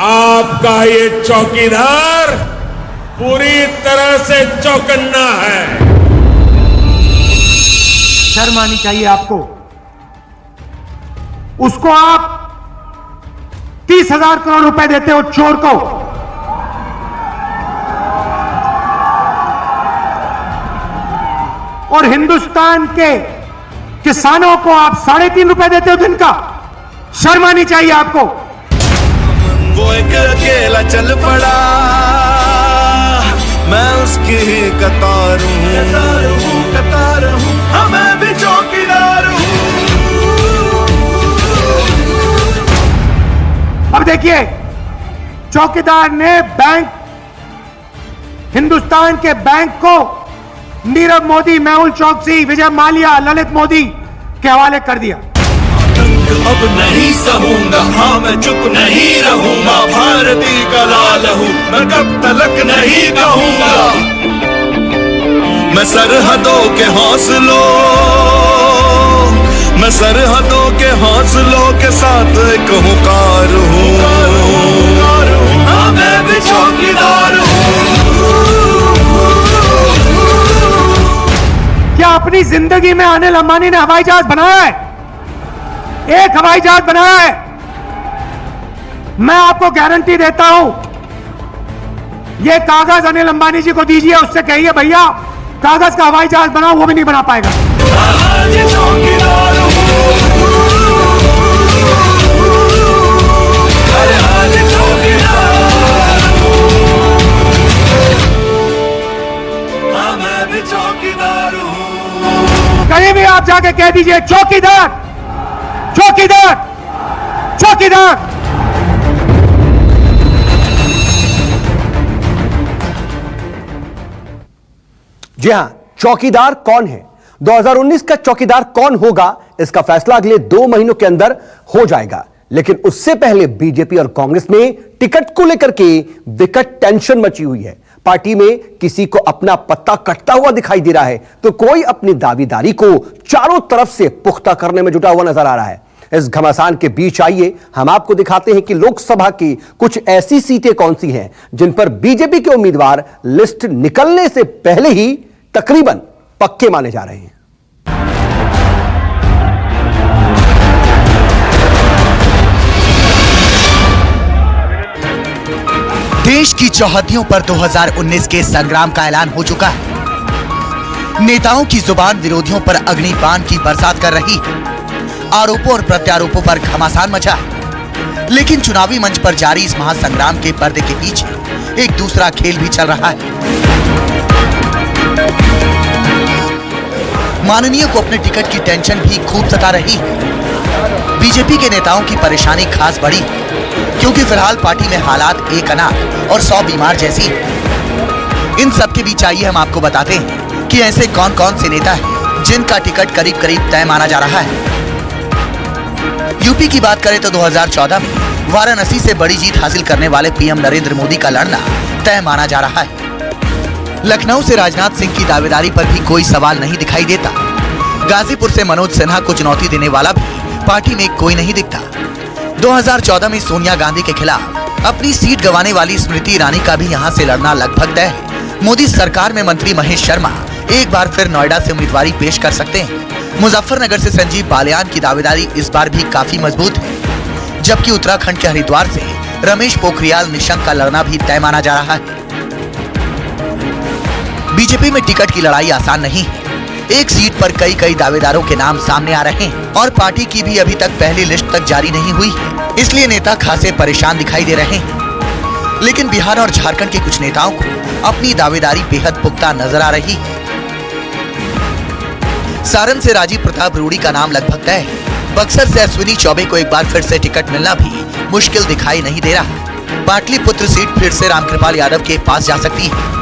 आपका ये चौकीदार पूरी तरह से चौकन्ना है। शर्म आनी चाहिए आपको। उसको आप 30,000 करोड़ रुपए देते हो चोर को। और हिंदुस्तान के किसानों को आप 3.5 रुपए देते हो दिन का। शर्म आनी चाहिए आपको। वो एक अकेला चल पड़ा, मैं उसकी ही कतार हूँ, हाँ मैं भी चौकीदार हूँ। अब देखिए, चौकीदार ने बैंक, हिंदुस्तान के बैंक को नीरव मोदी, मेहुल चोकसी, विजय माल्या, ललित मोदी के हवाले कर दिया। अब नहीं सहूंगा, हाँ मैं चुप नहीं रहूंगा, भारती का लाल हूँ, मैं कब तलक नहीं कहूंगा। मैं सरहदों के हौसलों, मैं सरहदों के हौसलों के साथ एक हुंकार हूँ, हाँ मैं भी चौकीदार हूँ। क्या अपनी जिंदगी में अनिल अंबानी ने हवाई जहाज बनाया है? एक हवाई जहाज बनाया है। मैं आपको गारंटी देता हूं, यह कागज अनिल अंबानी जी को दीजिए, उससे कहिए भैया कागज का हवाई जहाज बनाओ, वो भी नहीं बना पाएगा। कहीं भी आप जाके कह दीजिए चौकीदार, चौकीदार, चौकीदार। जी हां, चौकीदार कौन है? 2019 का चौकीदार कौन होगा, इसका फैसला अगले 2 महीनों के अंदर हो जाएगा। लेकिन उससे पहले बीजेपी और कांग्रेस में टिकट को लेकर के विकट टेंशन मची हुई है। पार्टी में किसी को अपना पत्ता कटता हुआ दिखाई दे रहा है, तो कोई अपनी दावेदारी को चारों तरफ से पुख्ता करने में जुटा हुआ नजर आ रहा है। इस घमासान के बीच आइए हम आपको दिखाते हैं कि लोकसभा की कुछ ऐसी सीटें कौन सी हैं जिन पर बीजेपी के उम्मीदवार लिस्ट निकलने से पहले ही तकरीबन पक्के माने जा रहे हैं। देश की चौहद्दियों पर 2019 के संग्राम का ऐलान हो चुका है। नेताओं की जुबान विरोधियों पर अग्निबाण की बरसात कर रही है। आरोपों और प्रत्यारोपों पर घमासान मचा है। लेकिन चुनावी मंच पर जारी इस महासंग्राम के पर्दे के पीछे एक दूसरा खेल भी चल रहा है। माननीय को अपने टिकट की टेंशन भी खूब सता रही है। बीजेपी के नेताओं की परेशानी खास बढ़ी क्योंकि फिलहाल पार्टी में हालात एक अनाथ और 100 बीमार जैसी है। इन सब के बीच आइए हम आपको बताते हैं कि ऐसे कौन कौन से नेता हैं जिनका टिकट करीब करीब तय माना जा रहा है। यूपी की बात करें तो 2014 में वाराणसी से बड़ी जीत हासिल करने वाले पीएम नरेंद्र मोदी का लड़ना तय माना जा रहा है। लखनऊ से राजनाथ सिंह की दावेदारी पर भी कोई सवाल नहीं दिखाई देता। गाजीपुर से मनोज सिन्हा को चुनौती देने वाला भी पार्टी में कोई नहीं दिखता। 2014 में सोनिया गांधी के खिलाफ अपनी सीट गंवाने वाली स्मृति ईरानी का भी यहां से लड़ना लगभग तय है। मोदी सरकार में मंत्री महेश शर्मा एक बार फिर नोएडा से उम्मीदवारी पेश कर सकते हैं। मुजफ्फरनगर से संजीव बालियान की दावेदारी इस बार भी काफी मजबूत है, जबकि उत्तराखंड के हरिद्वार से रमेश पोखरियाल निशंक का लड़ना भी तय माना जा रहा है। बीजेपी में टिकट की लड़ाई आसान नहीं है। एक सीट पर कई कई दावेदारों के नाम सामने आ रहे हैं और पार्टी की भी अभी तक पहली लिस्ट तक जारी नहीं हुई है, इसलिए नेता खासे परेशान दिखाई दे रहे हैं। लेकिन बिहार और झारखंड के कुछ नेताओं को अपनी दावेदारी बेहद पुख्ता नजर आ रही है। सारण से राजीव प्रताप रूडी का नाम लगभग तय है। बक्सर से अश्विनी चौबे को एक बार फिर से टिकट मिलना भी मुश्किल दिखाई नहीं दे रहा। पाटलिपुत्र सीट फिर से रामकृपाल यादव के पास जा सकती है।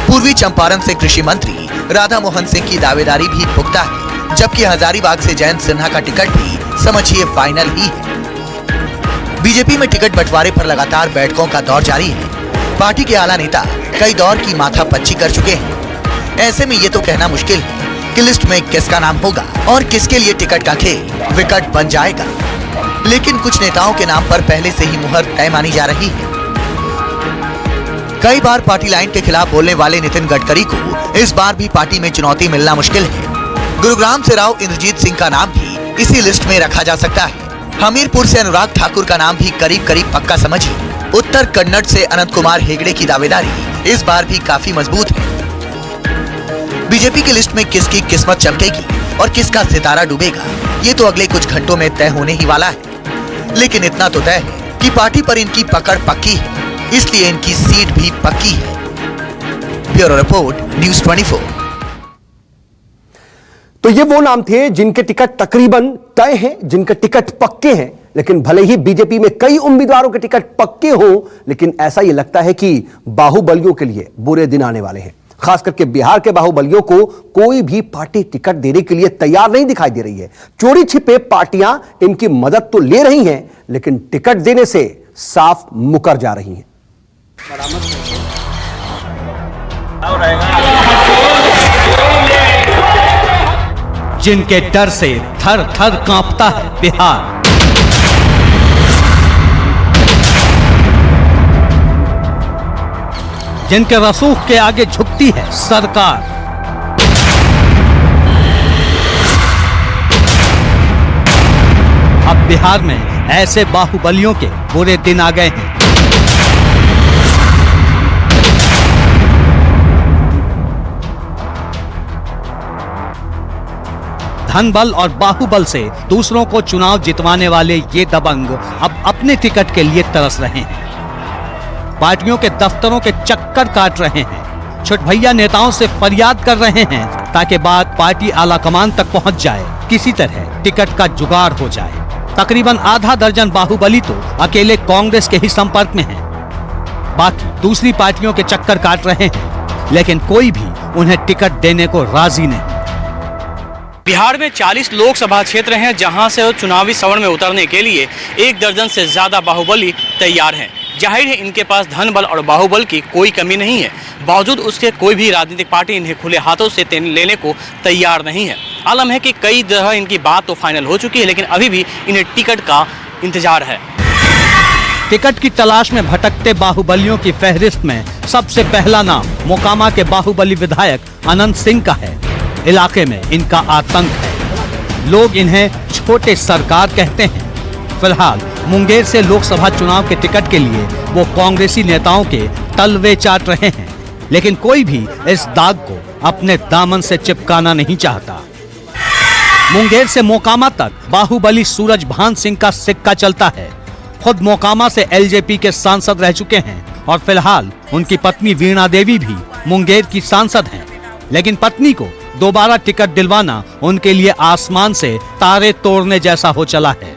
पूर्वी चंपारण से कृषि मंत्री राधा मोहन सिंह की दावेदारी भी पुख्ता है, जबकि हजारीबाग से जयंत सिन्हा का टिकट भी समझिए फाइनल ही है। बीजेपी में टिकट बंटवारे पर लगातार बैठकों का दौर जारी है। पार्टी के आला नेता कई दौर की माथापच्ची कर चुके हैं। ऐसे में ये तो कहना मुश्किल है कि लिस्ट में किसका नाम होगा और किसके लिए टिकट का खेल विकट बन जाएगा। लेकिन कुछ नेताओं के नाम पर पहले से ही मुहर तय मानी जा रही है। कई बार पार्टी लाइन के खिलाफ बोलने वाले नितिन गडकरी को इस बार भी पार्टी में चुनौती मिलना मुश्किल है। गुरुग्राम से राव इंद्रजीत सिंह का नाम भी इसी लिस्ट में रखा जा सकता है। हमीरपुर से अनुराग ठाकुर का नाम भी करीब करीब पक्का समझिए। उत्तर कन्नड़ से अनंत कुमार हेगड़े की दावेदारी इस बार भी काफी मजबूत है। बीजेपी की लिस्ट में किसकी किस्मत चमकेगी और किसका सितारा डूबेगा, ये तो अगले कुछ घंटों में तय होने ही वाला है। लेकिन इतना तो तय है कि पार्टी पर इनकी पकड़ पक्की है, इसलिए इनकी सीट भी पक्की है। Bureau report, news 24। तो ये वो नाम थे जिनके टिकट तकरीबन तय हैं, जिनके टिकट पक्के हैं। लेकिन भले ही बीजेपी में कई उम्मीदवारों के टिकट पक्के हों, लेकिन ऐसा ये लगता है कि बाहुबलियों के लिए बुरे दिन आने वाले हैं। खास करके बिहार के बाहुबलियों को कोई भी पार्टी टिकट देने के लिए तैयार नहीं दिखाई दे रही है। चोरी छिपे पार्टियां इनकी मदद तो ले रही हैं, लेकिन टिकट देने से साफ मुकर जा रही हैं। जिनके डर से थर थर कांपता है बिहार, जिनके रसूख के आगे झुकती है सरकार, अब बिहार में ऐसे बाहुबलियों के बुरे दिन आ गए हैं। धन बल और बाहुबल से दूसरों को चुनाव जितवाने वाले ये दबंग अब अपने टिकट के लिए तरस रहे हैं। पार्टियों के दफ्तरों के चक्कर काट रहे हैं, छुटभैया नेताओं से फरियाद कर रहे हैं ताकि बात पार्टी आलाकमान तक पहुंच जाए, किसी तरह टिकट का जुगाड़ हो जाए। तकरीबन आधा दर्जन बाहुबली तो अकेले कांग्रेस के ही संपर्क में हैं, बाकी दूसरी पार्टियों के चक्कर काट रहे हैं, लेकिन कोई भी उन्हें टिकट देने को राजी नहीं। बिहार में 40 लोकसभा क्षेत्र हैं जहां से चुनावी सवर्ण में उतरने के लिए 1 दर्जन से ज्यादा बाहुबली तैयार हैं। जाहिर है इनके पास धन बल और बाहुबल की कोई कमी नहीं है, बावजूद उसके कोई भी राजनीतिक पार्टी इन्हें खुले हाथों से लेने को तैयार नहीं है। आलम है कि कई जगह इनकी बात तो फाइनल हो चुकी है, लेकिन अभी भी इन्हें टिकट का इंतजार है। टिकट की तलाश में भटकते बाहुबलियों की फहरिस्त में सबसे पहला नाम मोकामा के बाहुबली विधायक अनंत सिंह का है। इलाके में इनका आतंक है, लोग इन्हें छोटे सरकार कहते हैं। फिलहाल मुंगेर से लोकसभा चुनाव के टिकट के लिए वो कांग्रेसी नेताओं के तलवे चाट रहे हैं, लेकिन कोई भी इस दाग को अपने दामन से चिपकाना नहीं चाहता। मुंगेर से मोकामा तक बाहुबली सूरज भान सिंह का सिक्का चलता है। खुद मोकामा से एलजेपी के सांसद रह चुके हैं और फिलहाल उनकी पत्नी वीणा देवी भी मुंगेर की सांसद हैं, लेकिन पत्नी को दोबारा टिकट दिलवाना उनके लिए आसमान से तारे तोड़ने जैसा हो चला है।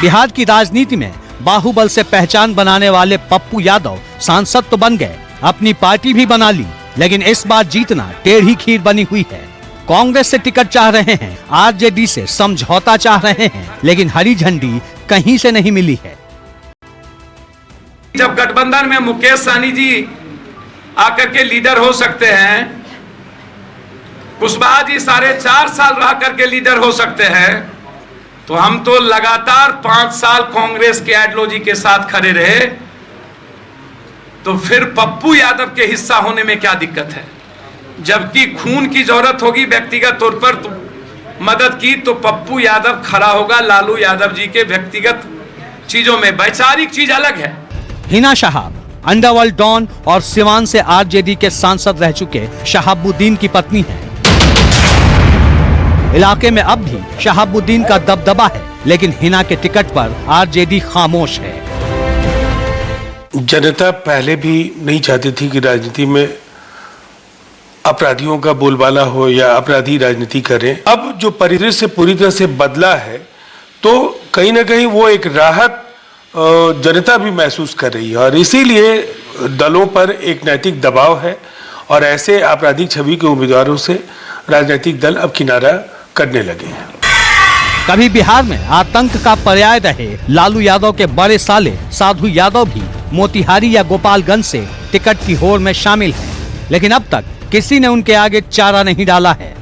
बिहार की राजनीति में बाहुबल से पहचान बनाने वाले पप्पू यादव सांसद तो बन गए, अपनी पार्टी भी बना ली, लेकिन इस बार जीतना टेढ़ी खीर बनी हुई है। कांग्रेस से टिकट चाह रहे हैं, आरजेडी से समझौता चाह रहे हैं, लेकिन हरी झंडी कहीं से नहीं मिली है। जब गठबंधन में मुकेश सहनी जी आकर के लीडर हो सकते हैं, कुशवाहा जी 4.5 साल रह करके लीडर हो सकते हैं, तो हम तो लगातार 5 साल कांग्रेस के आइडियोलॉजी के साथ खड़े रहे, तो फिर पप्पू यादव के हिस्सा होने में क्या दिक्कत है? जबकि खून की जरूरत होगी व्यक्तिगत तौर पर तो मदद की, तो पप्पू यादव खड़ा होगा लालू यादव जी के व्यक्तिगत चीजों में, वैचारिक चीज अलग है। हिना शहाब अंडरवर्ल्ड डॉन और सिवान से आरजेडी के सांसद रह चुके शहाबुद्दीन की पत्नी है। इलाके में अब भी शहाबुद्दीन का दबदबा है, लेकिन हिना के टिकट पर आरजेडी खामोश है। जनता पहले भी नहीं चाहती थी कि राजनीति में अपराधियों का बोलबाला हो या अपराधी राजनीति करें। अब जो परिदृश्य पूरी तरह से बदला है, तो कहीं ना कहीं वो एक राहत जनता भी महसूस कर रही है, और इसीलिए दलों पर एक नैतिक दबाव है, और ऐसे आपराधिक छवि के उम्मीदवारों से राजनीतिक दल अब किनारा करने लगे हैं। कभी बिहार में आतंक का पर्याय रहे लालू यादव के बड़े साले साधु यादव भी मोतिहारी या गोपालगंज से टिकट की होड़ में शामिल हैं, लेकिन अब तक किसी ने उनके आगे चारा नहीं डाला है।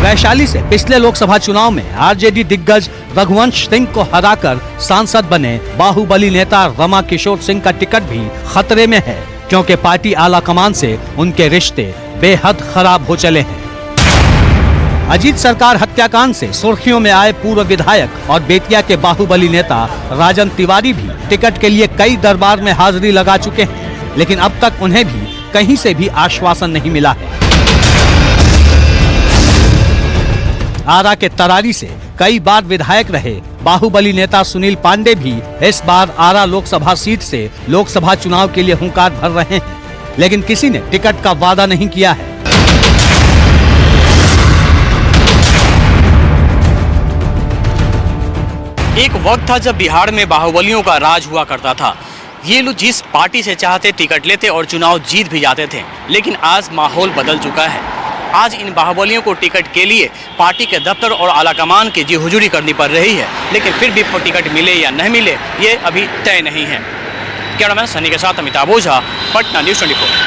वैशाली से पिछले लोकसभा चुनाव में आरजेडी दिग्गज रघुवंश सिंह को हराकर सांसद बने बाहुबली नेता रमा किशोर सिंह का टिकट भी खतरे में है, क्योंकि पार्टी आला कमान से उनके रिश्ते बेहद खराब हो चले हैं। अजीत सरकार हत्याकांड से सुर्खियों में आए पूर्व विधायक और बेतिया के बाहुबली नेता राजन तिवारी भी टिकट के लिए कई दरबार में हाजिरी लगा चुके हैं, लेकिन अब तक उन्हें भी कहीं से भी आश्वासन नहीं मिला है। आरा के तरारी से कई बार विधायक रहे बाहुबली नेता सुनील पांडे भी इस बार आरा लोकसभा सीट से लोकसभा चुनाव के लिए हुंकार भर रहे हैं, लेकिन किसी ने टिकट का वादा नहीं किया है। एक वक्त था जब बिहार में बाहुबलियों का राज हुआ करता था। ये लोग जिस पार्टी से चाहते टिकट लेते और चुनाव जीत भी जाते थे, लेकिन आज माहौल बदल चुका है। आज इन बाहुबलियों को टिकट के लिए पार्टी के दफ्तर और आलाकमान की जी हुजूरी करनी पड़ रही है, लेकिन फिर भी टिकट मिले या नहीं मिले ये अभी तय नहीं है। कैमरामैन सनी के साथ अमिताभ ओझा, पटना न्यूज़ 24।